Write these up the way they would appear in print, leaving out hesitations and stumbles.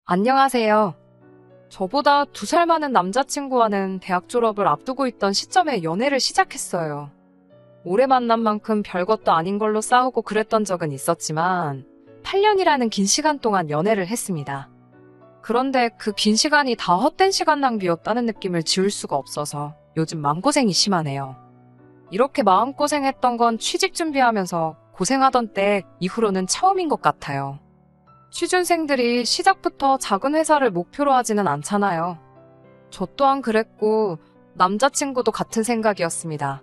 안녕하세요. 저보다 2살 많은 남자친구와는 대학 졸업을 앞두고 있던 시점에 연애를 시작했어요. 오래 만난 만큼 별것도 아닌 걸로 싸우고 그랬던 적은 있었지만 8년이라는 긴 시간 동안 연애를 했습니다. 그런데 그 긴 시간이 다 헛된 시간 낭비였다는 느낌을 지울 수가 없어서 요즘 마음고생이 심하네요. 이렇게 마음고생했던 건 취직 준비하면서 고생하던 때 이후로는 처음인 것 같아요. 취준생들이 시작부터 작은 회사를 목표로 하지는 않잖아요. 저 또한 그랬고 남자친구도 같은 생각이었습니다.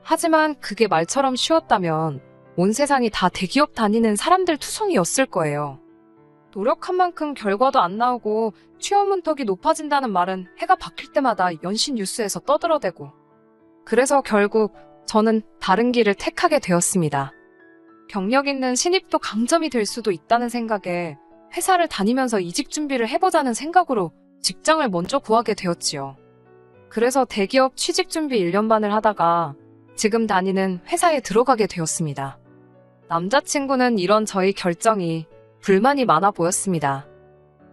하지만 그게 말처럼 쉬웠다면 온 세상이 다 대기업 다니는 사람들 투성이었을 거예요. 노력한 만큼 결과도 안 나오고 취업 문턱이 높아진다는 말은 해가 바뀔 때마다 연신 뉴스에서 떠들어대고, 그래서 결국 저는 다른 길을 택하게 되었습니다. 경력 있는 신입도 강점이 될 수도 있다는 생각에 회사를 다니면서 이직 준비를 해보자는 생각으로 직장을 먼저 구하게 되었지요. 그래서 대기업 취직 준비 1년 반을 하다가 지금 다니는 회사에 들어가게 되었습니다. 남자친구는 이런 저희 결정이 불만이 많아 보였습니다.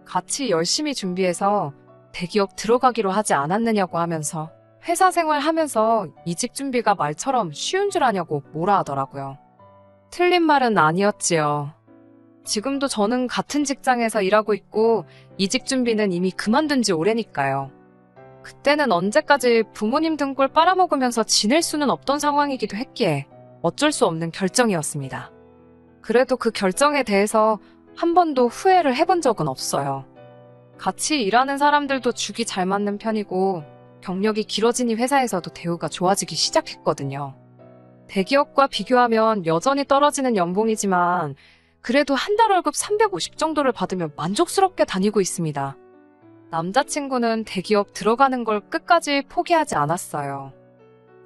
같이 열심히 준비해서 대기업 들어가기로 하지 않았느냐고 하면서 회사 생활하면서 이직 준비가 말처럼 쉬운 줄 아냐고 뭐라 하더라고요. 틀린 말은 아니었지요. 지금도 저는 같은 직장에서 일하고 있고 이직 준비는 이미 그만둔 지 오래니까요. 그때는 언제까지 부모님 등골 빨아먹으면서 지낼 수는 없던 상황이기도 했기에 어쩔 수 없는 결정이었습니다. 그래도 그 결정에 대해서 한 번도 후회를 해본 적은 없어요. 같이 일하는 사람들도 죽이 잘 맞는 편이고 경력이 길어지니 회사에서도 대우가 좋아지기 시작했거든요. 대기업과 비교하면 여전히 떨어지는 연봉이지만 그래도 한 달 월급 350 정도를 받으면 만족스럽게 다니고 있습니다. 남자친구는 대기업 들어가는 걸 끝까지 포기하지 않았어요.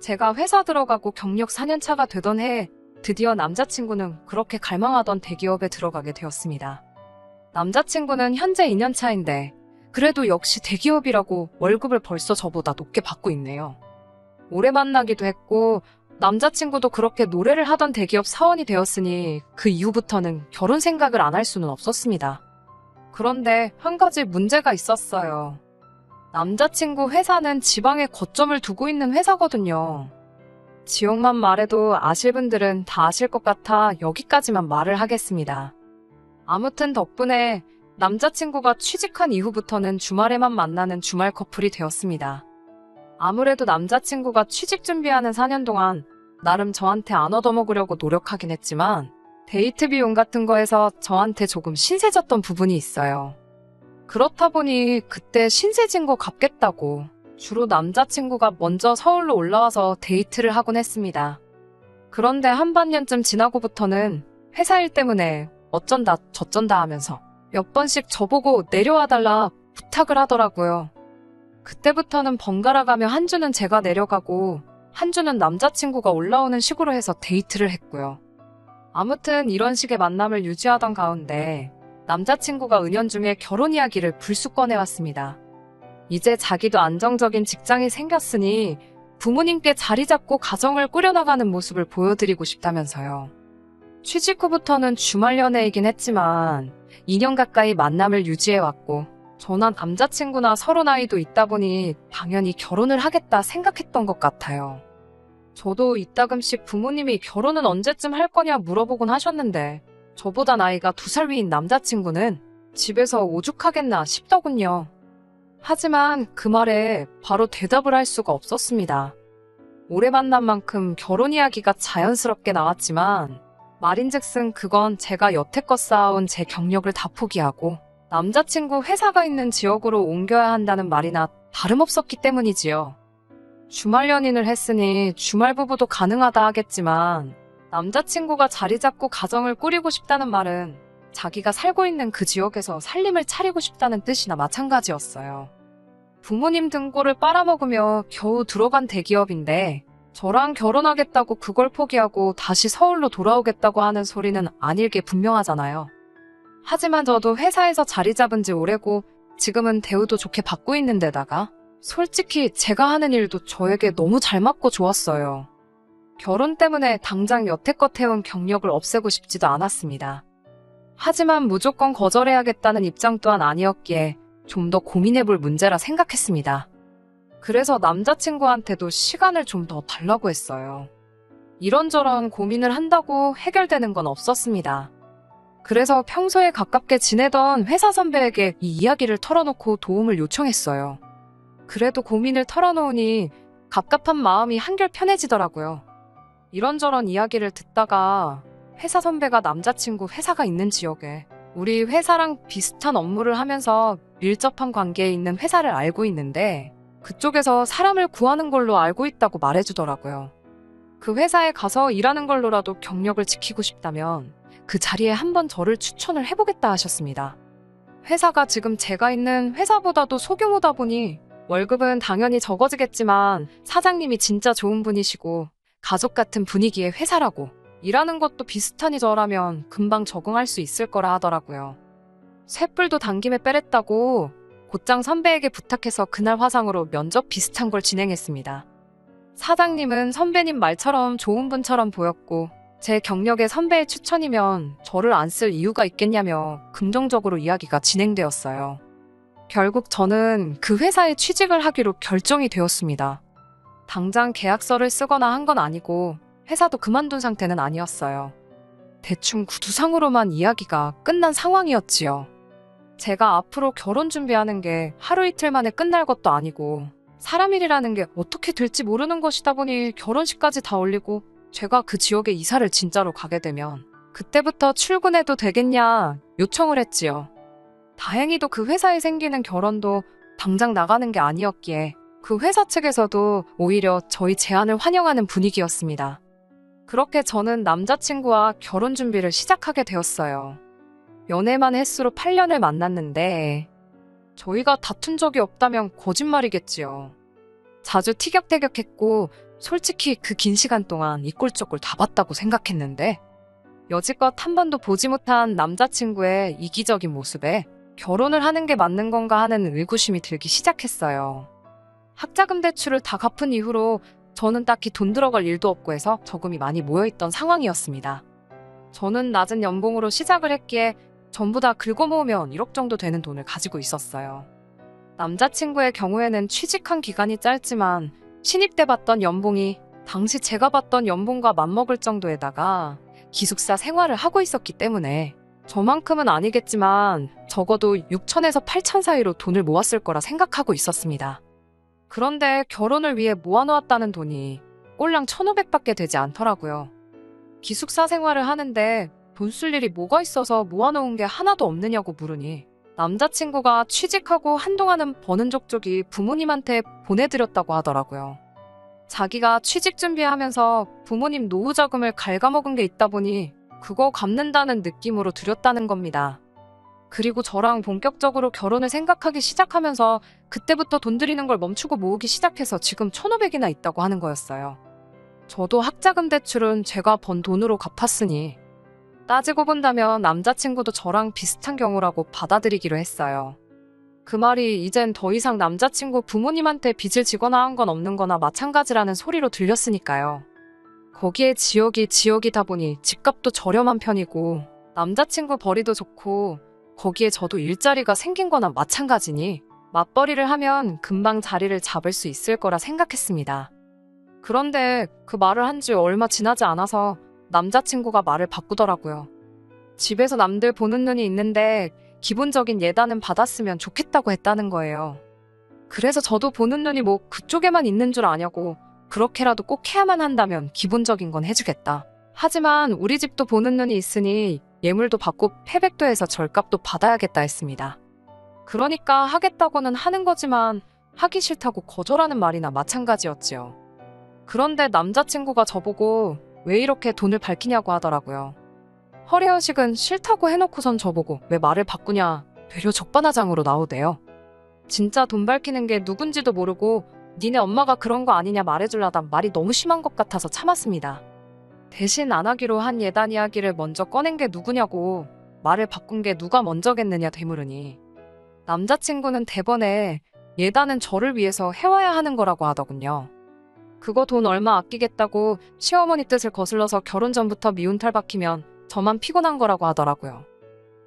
제가 회사 들어가고 경력 4년 차가 되던 해에 드디어 남자친구는 그렇게 갈망하던 대기업에 들어가게 되었습니다. 남자친구는 현재 2년 차인데 그래도 역시 대기업이라고 월급을 벌써 저보다 높게 받고 있네요. 오래 만나기도 했고 남자친구도 그렇게 노래를 하던 대기업 사원이 되었으니 그 이후부터는 결혼 생각을 안 할 수는 없었습니다. 그런데 한 가지 문제가 있었어요. 남자친구 회사는 지방에 거점을 두고 있는 회사거든요. 지역만 말해도 아실 분들은 다 아실 것 같아 여기까지만 말을 하겠습니다. 아무튼 덕분에 남자친구가 취직한 이후부터는 주말에만 만나는 주말 커플이 되었습니다. 아무래도 남자친구가 취직 준비하는 4년 동안 나름 저한테 안 얻어먹으려고 노력하긴 했지만 데이트 비용 같은 거에서 저한테 조금 신세졌던 부분이 있어요. 그렇다 보니 그때 신세진 거 갚겠다고 주로 남자친구가 먼저 서울로 올라와서 데이트를 하곤 했습니다. 그런데 한 반년쯤 지나고부터는 회사 일 때문에 어쩐다 저쩐다 하면서 몇 번씩 저보고 내려와달라 부탁을 하더라고요. 그때부터는 번갈아가며 한 주는 제가 내려가고 한 주는 남자친구가 올라오는 식으로 해서 데이트를 했고요. 아무튼 이런 식의 만남을 유지하던 가운데 남자친구가 은연중에 결혼 이야기를 불쑥 꺼내왔습니다. 이제 자기도 안정적인 직장이 생겼으니 부모님께 자리 잡고 가정을 꾸려나가는 모습을 보여드리고 싶다면서요. 취직 후부터는 주말 연애이긴 했지만 2년 가까이 만남을 유지해왔고 저나 남자친구나 서로 나이도 있다 보니 당연히 결혼을 하겠다 생각했던 것 같아요. 저도 이따금씩 부모님이 결혼은 언제쯤 할 거냐 물어보곤 하셨는데 저보다 나이가 2살 위인 남자친구는 집에서 오죽하겠나 싶더군요. 하지만 그 말에 바로 대답을 할 수가 없었습니다. 오래 만난 만큼 결혼 이야기가 자연스럽게 나왔지만 말인즉슨 그건 제가 여태껏 쌓아온 제 경력을 다 포기하고 남자친구 회사가 있는 지역으로 옮겨야 한다는 말이나 다름없었기 때문이지요. 주말 연인을 했으니 주말 부부도 가능하다 하겠지만 남자친구가 자리 잡고 가정을 꾸리고 싶다는 말은 자기가 살고 있는 그 지역에서 살림을 차리고 싶다는 뜻이나 마찬가지였어요. 부모님 등골을 빨아먹으며 겨우 들어간 대기업인데 저랑 결혼하겠다고 그걸 포기하고 다시 서울로 돌아오겠다고 하는 소리는 아닐 게 분명하잖아요. 하지만 저도 회사에서 자리 잡은 지 오래고 지금은 대우도 좋게 받고 있는 데다가 솔직히 제가 하는 일도 저에게 너무 잘 맞고 좋았어요. 결혼 때문에 당장 여태껏 해온 경력을 없애고 싶지도 않았습니다. 하지만 무조건 거절해야겠다는 입장 또한 아니었기에 좀 더 고민해볼 문제라 생각했습니다. 그래서 남자친구한테도 시간을 좀 더 달라고 했어요. 이런저런 고민을 한다고 해결되는 건 없었습니다. 그래서 평소에 가깝게 지내던 회사 선배에게 이 이야기를 털어놓고 도움을 요청했어요. 그래도 고민을 털어놓으니 갑갑한 마음이 한결 편해지더라고요. 이런저런 이야기를 듣다가 회사 선배가 남자친구 회사가 있는 지역에 우리 회사랑 비슷한 업무를 하면서 밀접한 관계에 있는 회사를 알고 있는데 그쪽에서 사람을 구하는 걸로 알고 있다고 말해주더라고요. 그 회사에 가서 일하는 걸로라도 경력을 지키고 싶다면 그 자리에 한번 저를 추천을 해보겠다 하셨습니다. 회사가 지금 제가 있는 회사보다도 소규모다 보니 월급은 당연히 적어지겠지만 사장님이 진짜 좋은 분이시고 가족 같은 분위기의 회사라고 일하는 것도 비슷하니 저라면 금방 적응할 수 있을 거라 하더라고요. 쇳불도 당김에 빼랬다고 곧장 선배에게 부탁해서 그날 화상으로 면접 비슷한 걸 진행했습니다. 사장님은 선배님 말처럼 좋은 분처럼 보였고 제 경력에 선배의 추천이면 저를 안 쓸 이유가 있겠냐며 긍정적으로 이야기가 진행되었어요. 결국 저는 그 회사에 취직을 하기로 결정이 되었습니다. 당장 계약서를 쓰거나 한 건 아니고 회사도 그만둔 상태는 아니었어요. 대충 구두상으로만 이야기가 끝난 상황이었지요. 제가 앞으로 결혼 준비하는 게 하루 이틀 만에 끝날 것도 아니고 사람 일이라는 게 어떻게 될지 모르는 것이다 보니 결혼식까지 다 올리고 제가 그 지역에 이사를 진짜로 가게 되면 그때부터 출근해도 되겠냐 요청을 했지요. 다행히도 그 회사에 생기는 결혼도 당장 나가는 게 아니었기에 그 회사 측에서도 오히려 저희 제안을 환영하는 분위기였습니다. 그렇게 저는 남자친구와 결혼 준비를 시작하게 되었어요. 연애만 횟수로 8년을 만났는데 저희가 다툰 적이 없다면 거짓말이겠지요. 자주 티격태격했고 솔직히 그 긴 시간 동안 이꼴저꼴 다 봤다고 생각했는데 여지껏 한 번도 보지 못한 남자친구의 이기적인 모습에 결혼을 하는 게 맞는 건가 하는 의구심이 들기 시작했어요. 학자금 대출을 다 갚은 이후로 저는 딱히 돈 들어갈 일도 없고 해서 저금이 많이 모여있던 상황이었습니다. 저는 낮은 연봉으로 시작을 했기에 전부 다 긁어 모으면 1억 정도 되는 돈을 가지고 있었어요. 남자친구의 경우에는 취직한 기간이 짧지만 신입 때 받던 연봉이 당시 제가 받던 연봉과 맞먹을 정도에다가 기숙사 생활을 하고 있었기 때문에 저만큼은 아니겠지만 적어도 6천에서 8천 사이로 돈을 모았을 거라 생각하고 있었습니다. 그런데 결혼을 위해 모아놓았다는 돈이 꼴랑 1,500밖에 되지 않더라고요. 기숙사 생활을 하는데 돈 쓸 일이 뭐가 있어서 모아놓은 게 하나도 없느냐고 물으니 남자친구가 취직하고 한동안은 버는 족족이 부모님한테 보내드렸다고 하더라고요. 자기가 취직 준비하면서 부모님 노후 자금을 갉아먹은 게 있다 보니 그거 갚는다는 느낌으로 드렸다는 겁니다. 그리고 저랑 본격적으로 결혼을 생각하기 시작하면서 그때부터 돈 들이는 걸 멈추고 모으기 시작해서 지금 1,500이나 있다고 하는 거였어요. 저도 학자금 대출은 제가 번 돈으로 갚았으니 따지고 본다면 남자친구도 저랑 비슷한 경우라고 받아들이기로 했어요. 그 말이 이젠 더 이상 남자친구 부모님한테 빚을 지거나 한 건 없는 거나 마찬가지라는 소리로 들렸으니까요. 거기에 지역이다 보니 집값도 저렴한 편이고 남자친구 벌이도 좋고 거기에 저도 일자리가 생긴 거나 마찬가지니 맞벌이를 하면 금방 자리를 잡을 수 있을 거라 생각했습니다. 그런데 그 말을 한 지 얼마 지나지 않아서 남자친구가 말을 바꾸더라고요. 집에서 남들 보는 눈이 있는데 기본적인 예단은 받았으면 좋겠다고 했다는 거예요. 그래서 저도 보는 눈이 뭐 그쪽에만 있는 줄 아냐고 그렇게라도 꼭 해야만 한다면 기본적인 건 해주겠다. 하지만 우리 집도 보는 눈이 있으니 예물도 받고 패백도 해서 절값도 받아야겠다 했습니다. 그러니까 하겠다고는 하는 거지만 하기 싫다고 거절하는 말이나 마찬가지였지요. 그런데 남자친구가 저보고 왜 이렇게 돈을 밝히냐고 하더라고요. 허례허식은 싫다고 해놓고선 저보고 왜 말을 바꾸냐 되려 적반하장으로 나오대요. 진짜 돈 밝히는 게 누군지도 모르고 니네 엄마가 그런 거 아니냐 말해줄라다 말이 너무 심한 것 같아서 참았습니다. 대신 안 하기로 한 예단 이야기를 먼저 꺼낸 게 누구냐고 말을 바꾼 게 누가 먼저겠느냐 되물으니 남자친구는 대번에 예단은 저를 위해서 해와야 하는 거라고 하더군요. 그거 돈 얼마 아끼겠다고 시어머니 뜻을 거슬러서 결혼 전부터 미운 탈 박히면 저만 피곤한 거라고 하더라고요.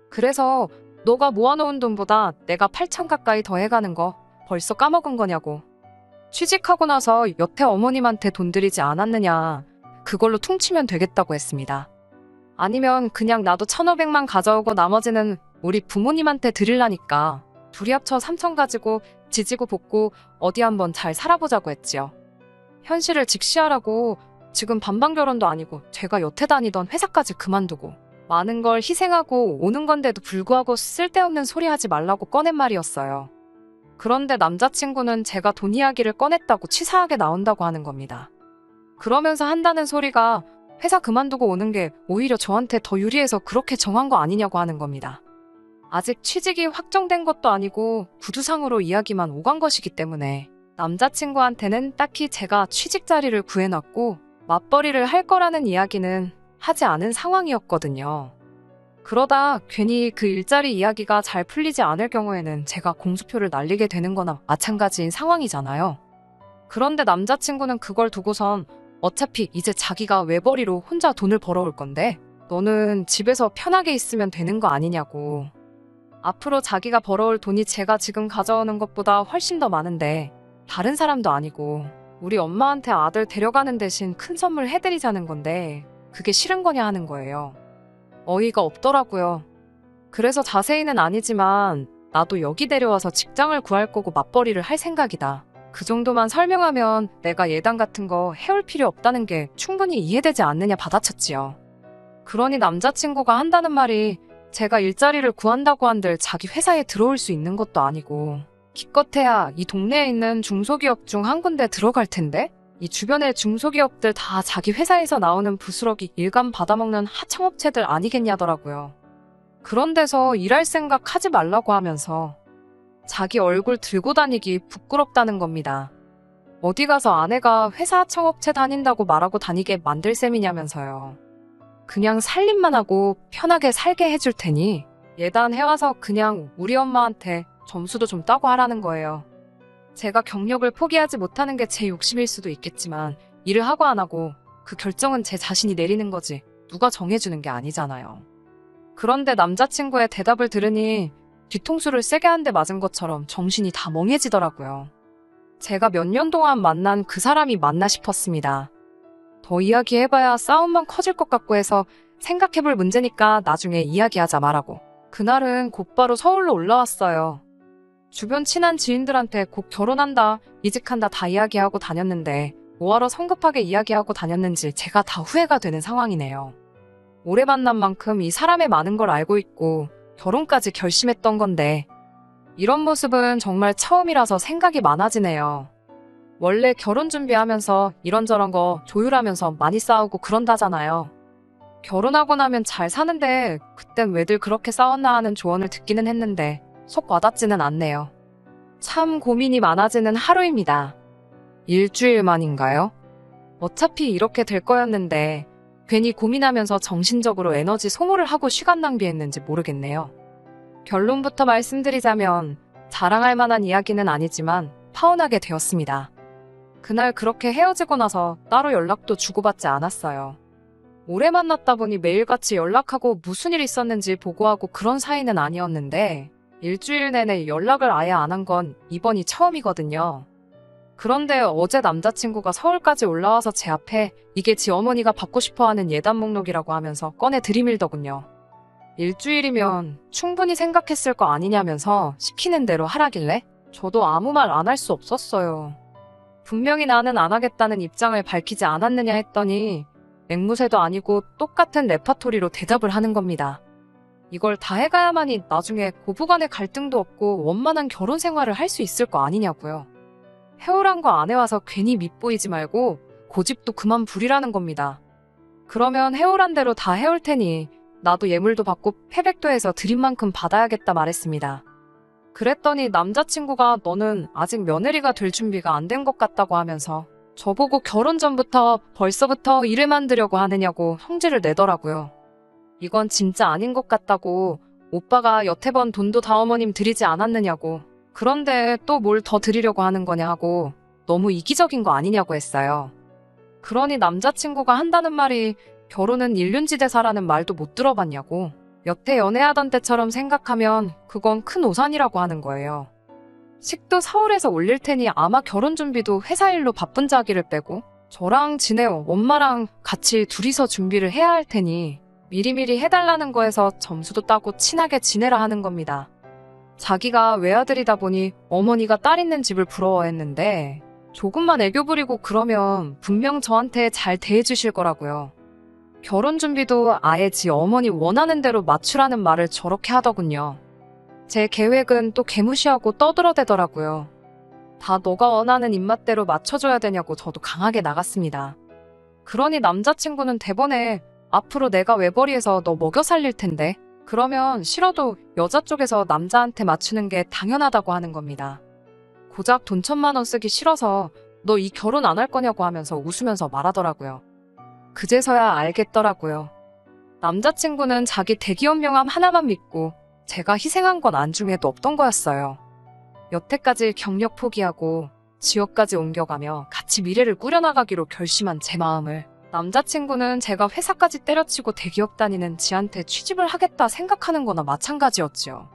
그래서 너가 모아놓은 돈보다 내가 8천 가까이 더 해가는 거 벌써 까먹은 거냐고. 취직하고 나서 여태 어머님한테 돈 드리지 않았느냐. 그걸로 퉁치면 되겠다고 했습니다. 아니면 그냥 나도 1,500만 가져오고 나머지는 우리 부모님한테 드리려니까 둘이 합쳐 3천 가지고 지지고 볶고 어디 한번 잘 살아보자고 했지요. 현실을 직시하라고. 지금 반반 결혼도 아니고 제가 여태 다니던 회사까지 그만두고 많은 걸 희생하고 오는 건데도 불구하고 쓸데없는 소리 하지 말라고 꺼낸 말이었어요. 그런데 남자친구는 제가 돈 이야기를 꺼냈다고 치사하게 나온다고 하는 겁니다. 그러면서 한다는 소리가 회사 그만두고 오는 게 오히려 저한테 더 유리해서 그렇게 정한 거 아니냐고 하는 겁니다. 아직 취직이 확정된 것도 아니고 구두상으로 이야기만 오간 것이기 때문에 남자친구한테는 딱히 제가 취직 자리를 구해놨고 맞벌이를 할 거라는 이야기는 하지 않은 상황이었거든요. 그러다 괜히 그 일자리 이야기가 잘 풀리지 않을 경우에는 제가 공수표를 날리게 되는 거나 마찬가지인 상황이잖아요. 그런데 남자친구는 그걸 두고선 어차피 이제 자기가 외벌이로 혼자 돈을 벌어올 건데 너는 집에서 편하게 있으면 되는 거 아니냐고. 앞으로 자기가 벌어올 돈이 제가 지금 가져오는 것보다 훨씬 더 많은데 다른 사람도 아니고 우리 엄마한테 아들 데려가는 대신 큰 선물 해드리자는 건데 그게 싫은 거냐 하는 거예요. 어이가 없더라고요. 그래서 자세히는 아니지만 나도 여기 데려와서 직장을 구할 거고 맞벌이를 할 생각이다. 그 정도만 설명하면 내가 예단 같은 거 해올 필요 없다는 게 충분히 이해되지 않느냐 받아쳤지요. 그러니 남자친구가 한다는 말이 제가 일자리를 구한다고 한들 자기 회사에 들어올 수 있는 것도 아니고 기껏해야 이 동네에 있는 중소기업 중 한 군데 들어갈 텐데 이 주변의 중소기업들 다 자기 회사에서 나오는 부스러기 일감 받아먹는 하청업체들 아니겠냐더라고요. 그런 데서 일할 생각 하지 말라고 하면서 자기 얼굴 들고 다니기 부끄럽다는 겁니다. 어디 가서 아내가 회사 하청업체 다닌다고 말하고 다니게 만들 셈이냐면서요. 그냥 살림만 하고 편하게 살게 해줄 테니 예단해와서 그냥 우리 엄마한테 점수도 좀 따고 하라는 거예요. 제가 경력을 포기하지 못하는 게 제 욕심일 수도 있겠지만 일을 하고 안 하고 그 결정은 제 자신이 내리는 거지 누가 정해주는 게 아니잖아요. 그런데 남자친구의 대답을 들으니 뒤통수를 세게 한 대 맞은 것처럼 정신이 다 멍해지더라고요. 제가 몇 년 동안 만난 그 사람이 맞나 싶었습니다. 더 이야기해봐야 싸움만 커질 것 같고 해서 생각해볼 문제니까 나중에 이야기하자 말하고 그날은 곧바로 서울로 올라왔어요. 주변 친한 지인들한테 곧 결혼한다, 이직한다 다 이야기하고 다녔는데 뭐하러 성급하게 이야기하고 다녔는지 제가 다 후회가 되는 상황이네요. 오래 만난 만큼 이 사람의 많은 걸 알고 있고 결혼까지 결심했던 건데 이런 모습은 정말 처음이라서 생각이 많아지네요. 원래 결혼 준비하면서 이런저런 거 조율하면서 많이 싸우고 그런다잖아요. 결혼하고 나면 잘 사는데 그땐 왜들 그렇게 싸웠나 하는 조언을 듣기는 했는데 속 와닿지는 않네요. 참 고민이 많아지는 하루입니다. 일주일 만인가요? 어차피 이렇게 될 거였는데 괜히 고민하면서 정신적으로 에너지 소모를 하고 시간 낭비했는지 모르겠네요. 결론부터 말씀드리자면 자랑할 만한 이야기는 아니지만 파혼하게 되었습니다. 그날 그렇게 헤어지고 나서 따로 연락도 주고받지 않았어요. 오래 만났다 보니 매일같이 연락하고 무슨 일 있었는지 보고하고 그런 사이는 아니었는데 일주일 내내 연락을 아예 안 한 건 이번이 처음이거든요. 그런데 어제 남자친구가 서울까지 올라와서 제 앞에 이게 지 어머니가 받고 싶어하는 예단 목록이라고 하면서 꺼내 들이밀더군요. 일주일이면 충분히 생각했을 거 아니냐면서 시키는 대로 하라길래 저도 아무 말 안 할 수 없었어요. 분명히 나는 안 하겠다는 입장을 밝히지 않았느냐 했더니 앵무새도 아니고 똑같은 레파토리로 대답을 하는 겁니다. 이걸 다 해가야만이 나중에 고부간의 갈등도 없고 원만한 결혼 생활을 할 수 있을 거 아니냐고요. 해오란 거 안 해와서 괜히 밉보이지 말고 고집도 그만 부리라는 겁니다. 그러면 해오란 대로 다 해올 테니 나도 예물도 받고 패백도 해서 드린 만큼 받아야겠다 말했습니다. 그랬더니 남자친구가 너는 아직 며느리가 될 준비가 안 된 것 같다고 하면서 저보고 결혼 전부터 벌써부터 일을 만들려고 하느냐고 성질을 내더라고요. 이건 진짜 아닌 것 같다고 오빠가 여태 번 돈도 다 어머님 드리지 않았느냐고 그런데 또 뭘 더 드리려고 하는 거냐 하고 너무 이기적인 거 아니냐고 했어요. 그러니 남자친구가 한다는 말이 결혼은 일륜지대사라는 말도 못 들어봤냐고 여태 연애하던 때처럼 생각하면 그건 큰 오산이라고 하는 거예요. 식도 서울에서 올릴 테니 아마 결혼 준비도 회사 일로 바쁜 자기를 빼고 저랑 지네 엄마랑 같이 둘이서 준비를 해야 할 테니 미리미리 해달라는 거에서 점수도 따고 친하게 지내라 하는 겁니다. 자기가 외아들이다 보니 어머니가 딸 있는 집을 부러워했는데 조금만 애교 부리고 그러면 분명 저한테 잘 대해주실 거라고요. 결혼 준비도 아예 지 어머니 원하는 대로 맞추라는 말을 저렇게 하더군요. 제 계획은 또 개무시하고 떠들어대더라고요. 다 너가 원하는 입맛대로 맞춰줘야 되냐고 저도 강하게 나갔습니다. 그러니 남자친구는 대번에 앞으로 내가 외벌이해서 너 먹여 살릴 텐데 그러면 싫어도 여자 쪽에서 남자한테 맞추는 게 당연하다고 하는 겁니다. 고작 돈 1,000만 원 쓰기 싫어서 너 이 결혼 안 할 거냐고 하면서 웃으면서 말하더라고요. 그제서야 알겠더라고요. 남자친구는 자기 대기업 명함 하나만 믿고 제가 희생한 건 안중에도 없던 거였어요. 여태까지 경력 포기하고 지역까지 옮겨가며 같이 미래를 꾸려나가기로 결심한 제 마음을 남자친구는 제가 회사까지 때려치고 대기업 다니는 지한테 취직을 하겠다 생각하는 거나 마찬가지였지요.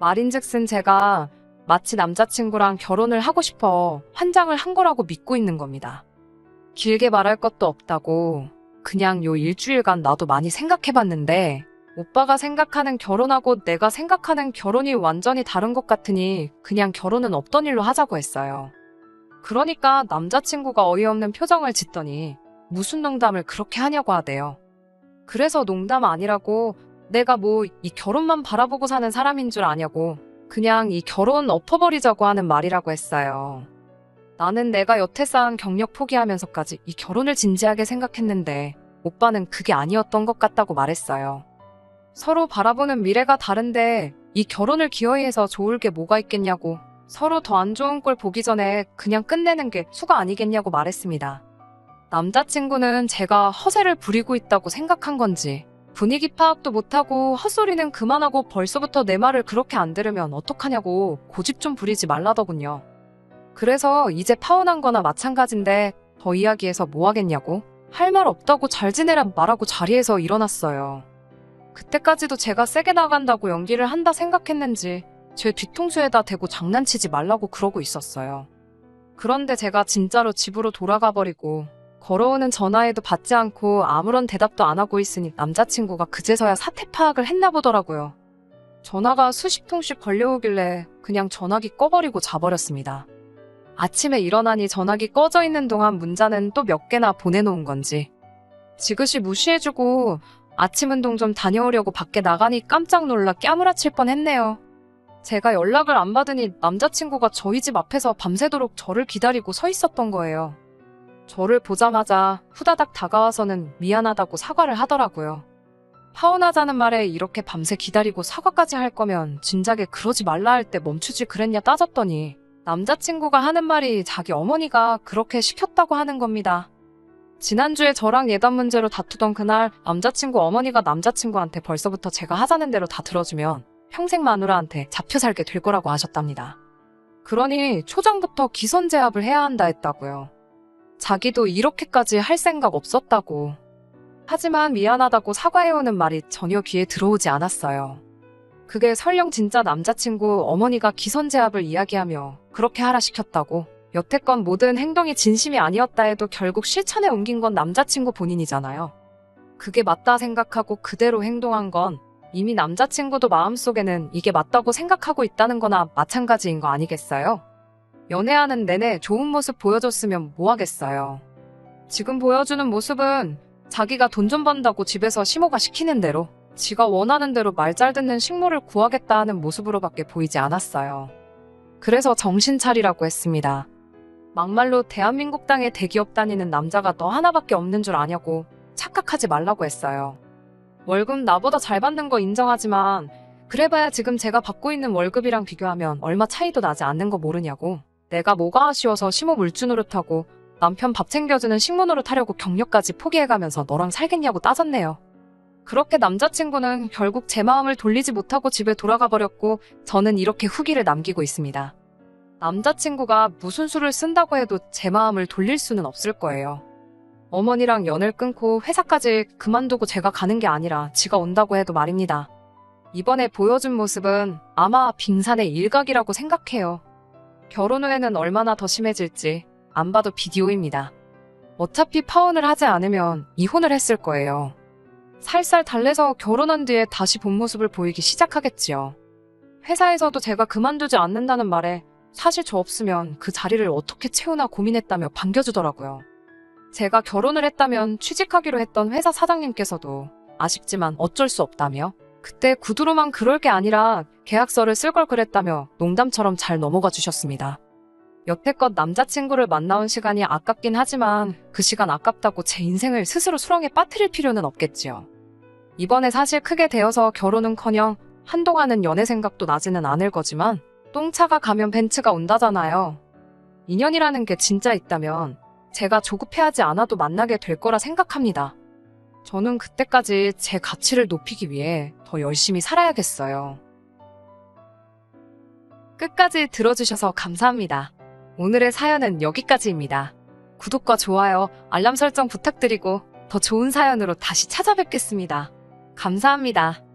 말인즉슨 제가 마치 남자친구랑 결혼을 하고 싶어 환장을 한 거라고 믿고 있는 겁니다. 길게 말할 것도 없다고 그냥 요 일주일간 나도 많이 생각해봤는데 오빠가 생각하는 결혼하고 내가 생각하는 결혼이 완전히 다른 것 같으니 그냥 결혼은 없던 일로 하자고 했어요. 그러니까 남자친구가 어이없는 표정을 짓더니 무슨 농담을 그렇게 하냐고 하대요. 그래서 농담 아니라고 내가 뭐 이 결혼만 바라보고 사는 사람인 줄 아냐고 그냥 이 결혼 엎어버리자고 하는 말이라고 했어요. 나는 내가 여태 쌓은 경력 포기하면서까지 이 결혼을 진지하게 생각했는데 오빠는 그게 아니었던 것 같다고 말했어요. 서로 바라보는 미래가 다른데 이 결혼을 기어이 해서 좋을 게 뭐가 있겠냐고 서로 더 안 좋은 꼴 보기 전에 그냥 끝내는 게 수가 아니겠냐고 말했습니다. 남자친구는 제가 허세를 부리고 있다고 생각한 건지 분위기 파악도 못하고 헛소리는 그만하고 벌써부터 내 말을 그렇게 안 들으면 어떡하냐고 고집 좀 부리지 말라더군요. 그래서 이제 파혼한 거나 마찬가지인데 더 이야기해서 뭐 하겠냐고 할 말 없다고 잘 지내라 말하고 자리에서 일어났어요. 그때까지도 제가 세게 나간다고 연기를 한다 생각했는지 제 뒤통수에다 대고 장난치지 말라고 그러고 있었어요. 그런데 제가 진짜로 집으로 돌아가 버리고 걸어오는 전화에도 받지 않고 아무런 대답도 안 하고 있으니 남자친구가 그제서야 사태 파악을 했나 보더라고요. 전화가 수십 통씩 걸려오길래 그냥 전화기 꺼버리고 자버렸습니다. 아침에 일어나니 전화기 꺼져 있는 동안 문자는 또 몇 개나 보내놓은 건지 지그시 무시해주고 아침 운동 좀 다녀오려고 밖에 나가니 깜짝 놀라 깨무라칠 뻔했네요. 제가 연락을 안 받으니 남자친구가 저희 집 앞에서 밤새도록 저를 기다리고 서 있었던 거예요. 저를 보자마자 후다닥 다가와서는 미안하다고 사과를 하더라고요. 파혼하자는 말에 이렇게 밤새 기다리고 사과까지 할 거면 진작에 그러지 말라 할 때 멈추지 그랬냐 따졌더니 남자친구가 하는 말이 자기 어머니가 그렇게 시켰다고 하는 겁니다. 지난주에 저랑 예단 문제로 다투던 그날 남자친구 어머니가 남자친구한테 벌써부터 제가 하자는 대로 다 들어주면 평생 마누라한테 잡혀 살게 될 거라고 하셨답니다. 그러니 초장부터 기선제압을 해야 한다 했다고요. 자기도 이렇게까지 할 생각 없었다고. 하지만 미안하다고 사과해오는 말이 전혀 귀에 들어오지 않았어요. 그게 설령 진짜 남자친구 어머니가 기선제압을 이야기하며 그렇게 하라 시켰다고 여태껏 모든 행동이 진심이 아니었다 해도 결국 실천에 옮긴 건 남자친구 본인이잖아요. 그게 맞다 생각하고 그대로 행동한 건 이미 남자친구도 마음속에는 이게 맞다고 생각하고 있다는 거나 마찬가지인 거 아니겠어요? 연애하는 내내 좋은 모습 보여줬으면 뭐 하겠어요. 지금 보여주는 모습은 자기가 돈 좀 번다고 집에서 시모가 시키는 대로 지가 원하는 대로 말 잘 듣는 식모를 구하겠다 하는 모습으로밖에 보이지 않았어요. 그래서 정신 차리라고 했습니다. 막말로 대한민국 땅에 대기업 다니는 남자가 너 하나밖에 없는 줄 아냐고 착각하지 말라고 했어요. 월급 나보다 잘 받는 거 인정하지만 그래봐야 지금 제가 받고 있는 월급이랑 비교하면 얼마 차이도 나지 않는 거 모르냐고. 내가 뭐가 아쉬워서 시모 물주 노릇하고 남편 밥 챙겨주는 식모 노릇하려고 경력까지 포기해가면서 너랑 살겠냐고 따졌네요. 그렇게 남자친구는 결국 제 마음을 돌리지 못하고 집에 돌아가 버렸고 저는 이렇게 후기를 남기고 있습니다. 남자친구가 무슨 수를 쓴다고 해도 제 마음을 돌릴 수는 없을 거예요. 어머니랑 연을 끊고 회사까지 그만두고 제가 가는 게 아니라 지가 온다고 해도 말입니다. 이번에 보여준 모습은 아마 빙산의 일각이라고 생각해요. 결혼 후에는 얼마나 더 심해질지 안 봐도 비디오입니다. 어차피 파혼을 하지 않으면 이혼을 했을 거예요. 살살 달래서 결혼한 뒤에 다시 본 모습을 보이기 시작하겠지요. 회사에서도 제가 그만두지 않는다는 말에 사실 저 없으면 그 자리를 어떻게 채우나 고민했다며 반겨주더라고요. 제가 결혼을 했다면 취직하기로 했던 회사 사장님께서도 아쉽지만 어쩔 수 없다며 그때 구두로만 그럴 게 아니라 계약서를 쓸 걸 그랬다며 농담처럼 잘 넘어가 주셨습니다. 여태껏 남자친구를 만나온 시간이 아깝긴 하지만 그 시간 아깝다고 제 인생을 스스로 수렁에 빠뜨릴 필요는 없겠지요. 이번에 사실 크게 되어서 결혼은커녕 한동안은 연애 생각도 나지는 않을 거지만 똥차가 가면 벤츠가 온다잖아요. 인연이라는 게 진짜 있다면 제가 조급해하지 않아도 만나게 될 거라 생각합니다. 저는 그때까지 제 가치를 높이기 위해 더 열심히 살아야겠어요. 끝까지 들어주셔서 감사합니다. 오늘의 사연은 여기까지입니다. 구독과 좋아요, 알람 설정 부탁드리고 더 좋은 사연으로 다시 찾아뵙겠습니다. 감사합니다.